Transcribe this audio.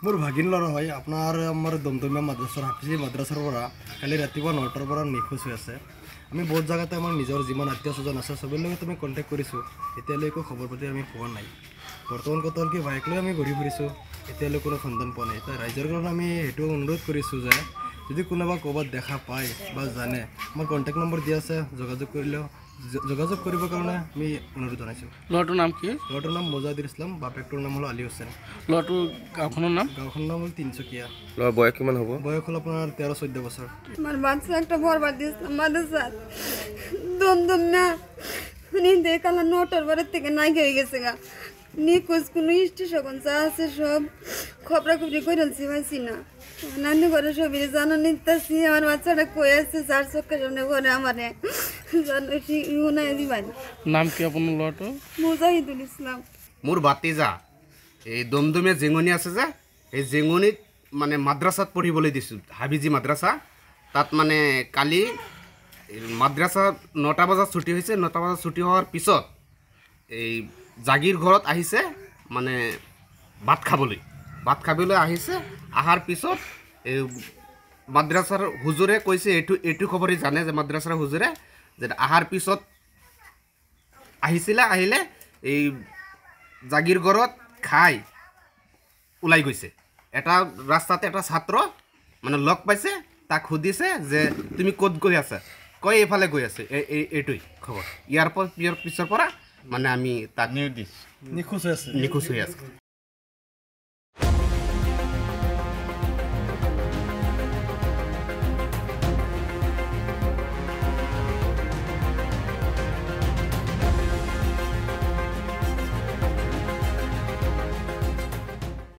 মোৰ ভাগিন ল'ৰা হয় আপোনাৰ আমাৰ দমদমীয়া মাদ্ৰাছাৰ হাফিজি মাদ্ৰাছাৰ পৰা কালি ৰাতিপুৱা 9টাৰ পৰা নিখোজ হৈ আছে। আমি বহুত জাগাতে আমাৰ নিজৰ যিমান আত্মীয় স্বজন আছে চবৰ লগত আমি কণ্টেক্ট কৰিছোঁ, এতিয়ালৈ একো খবৰ পাতি আমি পোৱা নাই। বৰ্তমান কথা হ'ল কি বাইক লৈ আমি ঘূৰি ফুৰিছোঁ, এতিয়ালৈ কোনো সন্ধান পোৱা নাই। এতিয়া ৰাইজৰ কাৰণে আমি সেইটো অনুৰোধ কৰিছোঁ যে যদি কোনোবা ক'ৰবাত দেখা পায় বা জানে আমাৰ কণ্টেক্ট নম্বৰ দিয়া আছে, যোগাযোগ কৰিবৰ কাৰণে আমি অনুৰোধ জনাইছোঁ। ল'ৰাটোৰ নাম কি? ল'ৰাটোৰ নাম মোজাহিদুল ইছলাম, বাপেকটোৰ নাম হ'ল আলী হুছেইন। ল'ৰাটোৰ গাঁওখনৰ নাম? গাঁওখনৰ নাম হ'ল তিনচুকীয়া। ল'ৰাৰ বয়স কিমান হ'ব? বয়স হ'ল আপোনাৰ 13-14 বছর। আমার বাচ্চা একটা বরবাদ দিয়েছিলাম মাদ্রাসা দমদম না উনি দেখালা 9টার বারের থেকে নাই হয়ে গেছে গা নিখোঁজ কোনো স্টেশন যা আছে সব খবরাখবরি করে পাইছি না নানি ঘরে সবই জানা নিতেছি আমার বাচ্চাটা কই আছে 4 চক্কের সামনে ঘরে আমারে জানো উনাই দিবাই। নাম কি আপোনাৰ ল'ৰাটোৰ? মোজাহিদুল ইসলাম। মোৰ বাতিজা এই দমদমীয়া জেঙনি আছে যে এই জেঙনিত মানে মাদ্ৰাছাত পঢ়িবলৈ দিছোঁ, হাবিজি মাদ্ৰাছা। তাত মানে কালি মাদ্ৰাছা 9টা বজাত ছুটি হৈছে। 9টা বজাত ছুটি হোৱাৰ পিছত এই জাগিৰ ঘৰত আহিছে, মানে ভাত খাবলৈ আহিছে। অহাৰ পিছত এই মাদ্ৰাছাৰ হুজুৰে কৈছে, এইটো খবৰেই জানে যে মাদ্ৰাছাৰ হুজুৰে যে অহাৰ পিছত আহিলে এই জাগিৰ ঘৰত খাই ওলাই গৈছে। এটা ৰাস্তাতে এটা ছাত্ৰ মানে লগ পাইছে, তাক সুধিছে যে তুমি ক'ত গৈ আছা, কয় এইফালে গৈ আছে। এইটোৱেই খবৰ। ইয়াৰ পিছৰ পৰা মানে আমি তাক নিখোঁজ হৈ আছে।